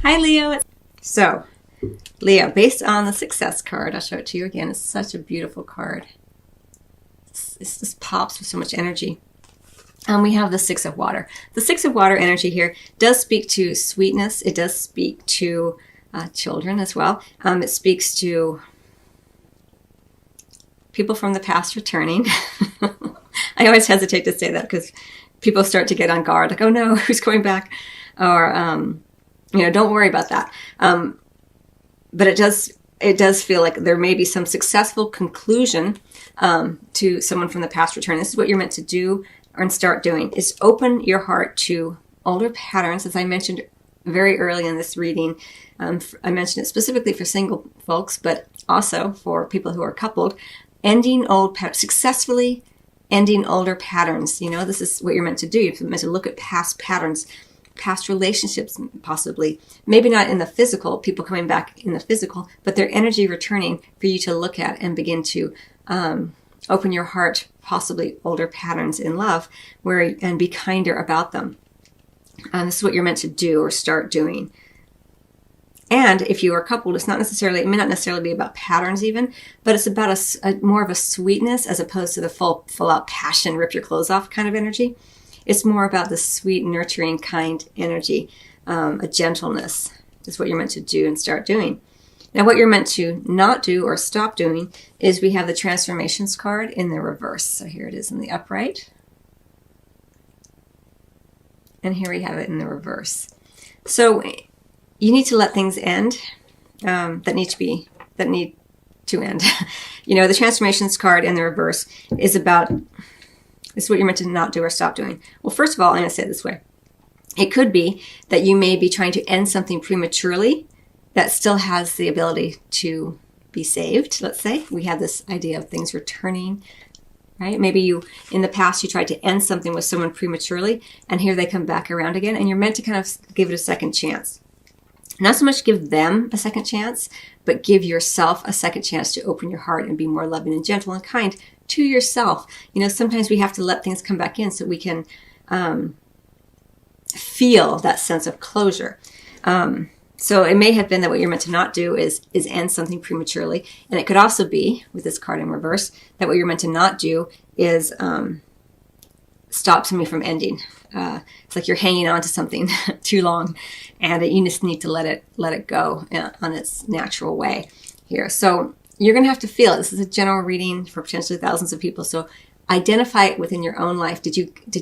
Hi, Leo. So, Leo, based on the success card, I'll show it to you again. It's such a beautiful card. It just pops with so much energy. We have the Six of Water. The Six of Water energy here does speak to sweetness. It does speak to children as well. It speaks to people from the past returning. I always hesitate to say that because people start to get on guard, like, oh no, who's going back? Or, don't worry about that. But it does feel like there may be some successful conclusion to someone from the past return. This is what you're meant to do and start doing, is open your heart to older patterns. As I mentioned very early in this reading, I mentioned it specifically for single folks, but also for people who are coupled, successfully ending older patterns. This is what you're meant to do. You're meant to look at past patterns, past relationships, possibly. Maybe not in the physical, people coming back in the physical, but their energy returning for you to look at and begin to open your heart, possibly older patterns in love, and be kinder about them. This is what you're meant to do or start doing. And if you are coupled, it may not necessarily be about patterns even, but it's about more of a sweetness as opposed to the full out passion, rip your clothes off kind of energy. It's more about the sweet, nurturing, kind energy, a gentleness is what you're meant to do and start doing. Now, what you're meant to not do or stop doing is we have the Transformations card in the reverse. So here it is in the upright. And here we have it in the reverse. So you need to let things end that need to end. The Transformations card in the reverse is about, this is what you're meant to not do or stop doing. Well, first of all, I'm going to say it this way. It could be that you may be trying to end something prematurely that still has the ability to be saved, let's say. We have this idea of things returning, right? Maybe in the past, you tried to end something with someone prematurely, and here they come back around again, and you're meant to kind of give it a second chance. Not so much give them a second chance, but give yourself a second chance to open your heart and be more loving and gentle and kind to yourself. Sometimes we have to let things come back in so we can feel that sense of closure. So it may have been that what you're meant to not do is end something prematurely. And it could also be, with this card in reverse, that what you're meant to not do is stop something from ending. It's like you're hanging on to something too long, and you just need to let it go on its natural way here. So you're going to have to feel it. This is a general reading for potentially thousands of people. So identify it within your own life. Did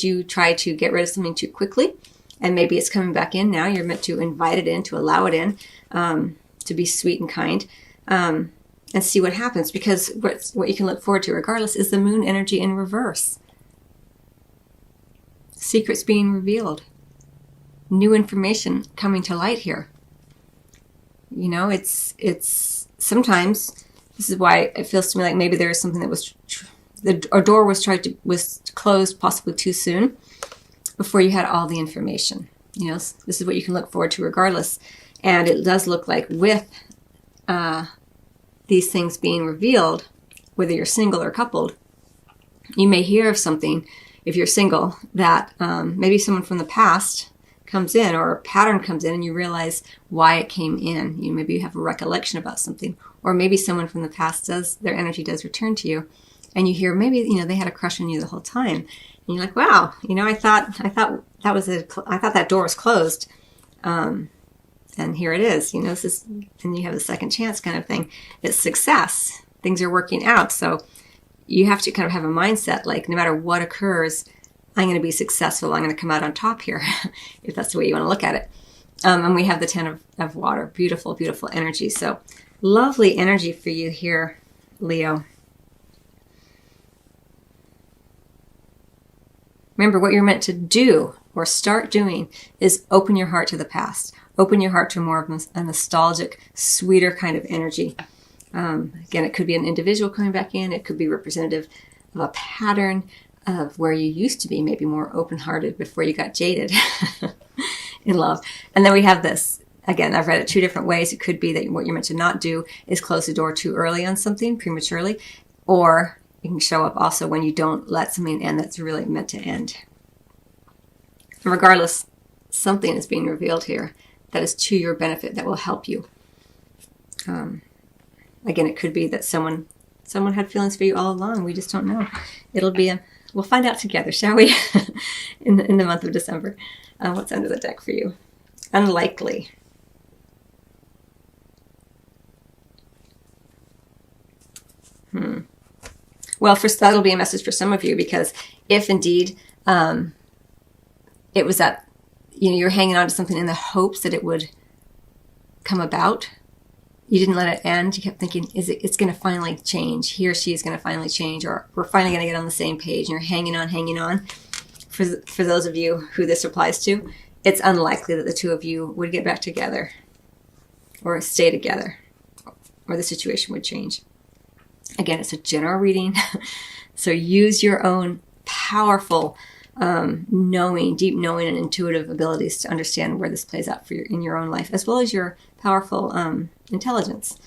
you try to get rid of something too quickly? And maybe it's coming back in now. You're meant to invite it in, to allow it in, to be sweet and kind, and see what happens. Because what you can look forward to regardless is the moon energy in reverse. Secrets being revealed. New information coming to light here. It's sometimes, this is why it feels to me like maybe there is something that was, a door was closed possibly too soon, before you had all the information. This is what you can look forward to regardless. And it does look like with these things being revealed, whether you're single or coupled, you may hear of something, if you're single, that maybe someone from the past comes in, or a pattern comes in, and you realize why it came in. Maybe you have a recollection about something, or maybe someone from the past their energy does return to you, and you hear maybe they had a crush on you the whole time. And you're like, wow, I thought that door was closed, and here it is. This is, and you have a second chance kind of thing. It's success. Things are working out. So you have to kind of have a mindset like, no matter what occurs, I'm going to be successful. I'm going to come out on top here, if that's the way you want to look at it. And we have the Ten of Water. Beautiful, beautiful energy. So lovely energy for you here, Leo. Remember, what you're meant to do or start doing is open your heart to the past. Open your heart to more of a nostalgic, sweeter kind of energy. Again, it could be an individual coming back in. It could be representative of a pattern of where you used to be, maybe more open-hearted before you got jaded in love. And then we have this. Again, I've read it two different ways. It could be that what you're meant to not do is close the door too early on something, prematurely, or it can show up also when you don't let something end that's really meant to end. And regardless, something is being revealed here that is to your benefit, that will help you. Again, it could be that someone had feelings for you all along. We just don't know. We'll find out together, shall we? in the month of December. What's under the deck for you? Unlikely. Well, first, that'll be a message for some of you, because if indeed it was that, you're hanging on to something in the hopes that it would come about, you didn't let it end. You kept thinking, it's going to finally change. He or she is going to finally change, or we're finally going to get on the same page. And you're hanging on. For those of you who this applies to, it's unlikely that the two of you would get back together or stay together, or the situation would change. Again, it's a general reading. So use your own powerful deep knowing and intuitive abilities to understand where this plays out in your own life, as well as your powerful intelligence,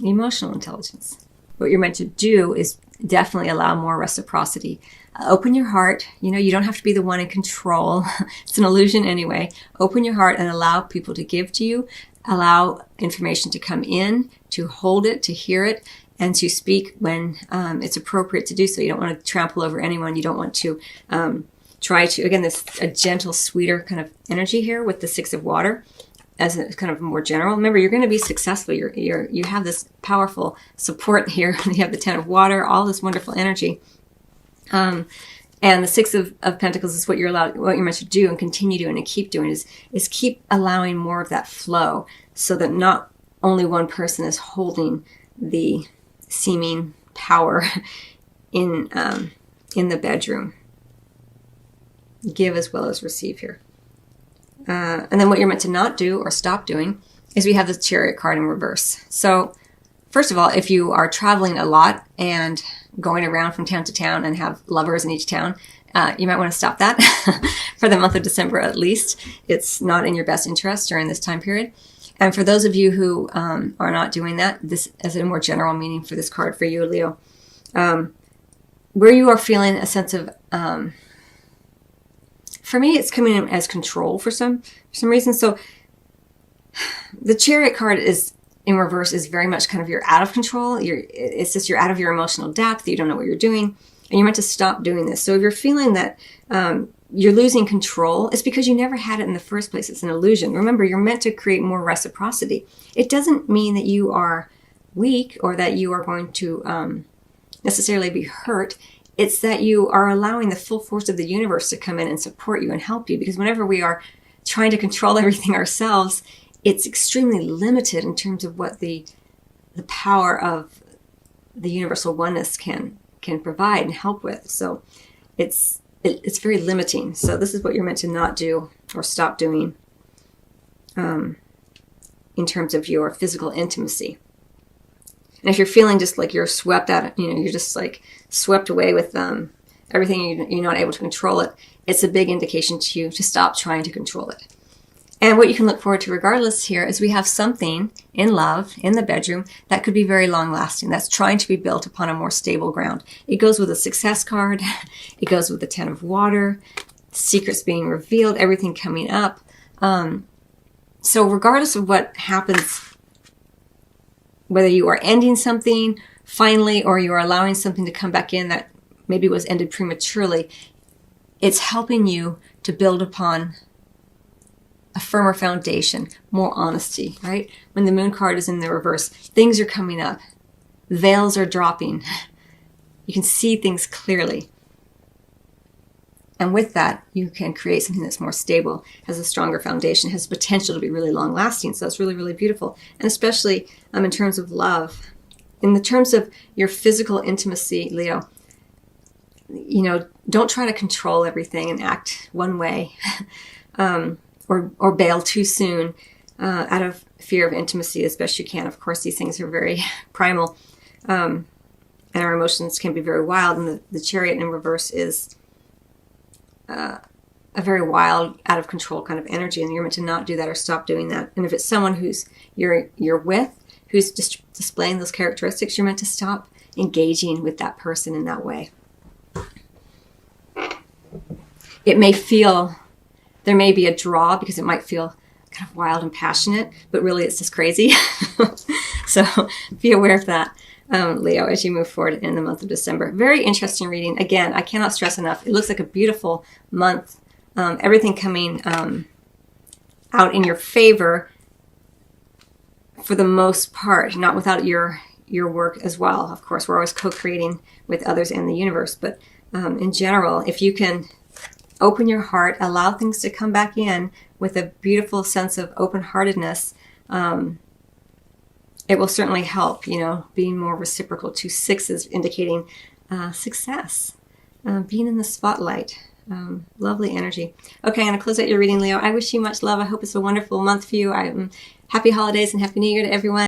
emotional intelligence. What you're meant to do is definitely allow more reciprocity. Open your heart. You don't have to be the one in control. It's an illusion anyway. Open your heart and allow people to give to you. Allow information to come in, to hold it, to hear it, and to speak when it's appropriate to do so. You don't want to trample over anyone. You don't want to try to, again, a gentle, sweeter kind of energy here with the Six of Water as a kind of more general. Remember, you're going to be successful. You have this powerful support here. You have the Ten of Water, all this wonderful energy. And the Six of Pentacles is what you're meant to do and continue doing and keep doing is keep allowing more of that flow, so that not only one person is holding the seeming power in the bedroom. Give as well as receive here. And then what you're meant to not do or stop doing is we have the Chariot card in reverse. So first of all, if you are traveling a lot and going around from town to town and have lovers in each town, you might want to stop that for the month of December at least. It's not in your best interest during this time period. And for those of you who are not doing that, this is a more general meaning for this card for you, Leo. Where you are feeling a sense of, for me, it's coming in as control for some reason. So the Chariot card is in reverse is very much kind of you're out of control. It's just you're out of your emotional depth. You don't know what you're doing, and you're meant to stop doing this. So if you're feeling that you're losing control, it's because you never had it in the first place. It's an illusion. Remember, you're meant to create more reciprocity. It doesn't mean that you are weak or that you are going to necessarily be hurt. It's that you are allowing the full force of the universe to come in and support you and help you. Because whenever we are trying to control everything ourselves, it's extremely limited in terms of what the power of the universal oneness can provide and help with. So it's very limiting. So this is what you're meant to not do or stop doing in terms of your physical intimacy. And if you're feeling just like you're swept out, you're just like swept away with everything, you're not able to control it, it's a big indication to you to stop trying to control it. And what you can look forward to regardless here is we have something in love, in the bedroom, that could be very long lasting. That's trying to be built upon a more stable ground. It goes with a Success card. It goes with the Ten of Water, secrets being revealed, everything coming up. So regardless of what happens, whether you are ending something finally or you are allowing something to come back in that maybe was ended prematurely, it's helping you to build upon a firmer foundation, more honesty, right? When the Moon card is in the reverse, things are coming up. Veils are dropping. You can see things clearly. And with that, you can create something that's more stable, has a stronger foundation, has potential to be really long lasting. So that's really, really beautiful. And especially in terms of love, in the terms of your physical intimacy, Leo, don't try to control everything and act one way. Or bail too soon out of fear of intimacy as best you can. Of course, these things are very primal, and our emotions can be very wild. And the Chariot in reverse is a very wild, out of control kind of energy, and you're meant to not do that or stop doing that. And if it's someone who's you're with, who's displaying those characteristics, you're meant to stop engaging with that person in that way. It may feel There may be a draw because it might feel kind of wild and passionate, but really it's just crazy. So be aware of that, Leo, as you move forward in the month of December. Very interesting reading. Again, I cannot stress enough. It looks like a beautiful month. Everything coming out in your favor for the most part, not without your work as well. Of course, we're always co-creating with others in the universe, but in general, if you can open your heart, allow things to come back in with a beautiful sense of open-heartedness, it will certainly help, being more reciprocal. 2 6s indicating success, being in the spotlight. Lovely energy. Okay, I'm going to close out your reading, Leo. I wish you much love. I hope it's a wonderful month for you. Happy holidays and Happy New Year to everyone.